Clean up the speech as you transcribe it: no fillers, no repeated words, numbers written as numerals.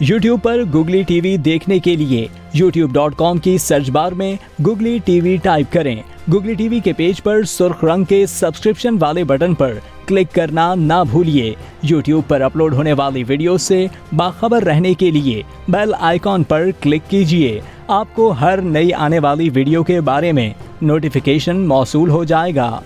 YouTube पर googly TV देखने के लिए youtube.com की सर्च बार में गुगली टीवी टाइप करें। गुगली टीवी के पेज पर सुर्ख रंग के सब्सक्रिप्शन वाले बटन पर क्लिक करना ना भूलिए। YouTube पर अपलोड होने वाली वीडियो से बाखबर रहने के लिए बेल आइकॉन पर क्लिक कीजिए। आपको हर नई आने वाली वीडियो के बारे में नोटिफिकेशन मौसूल हो जाएगा।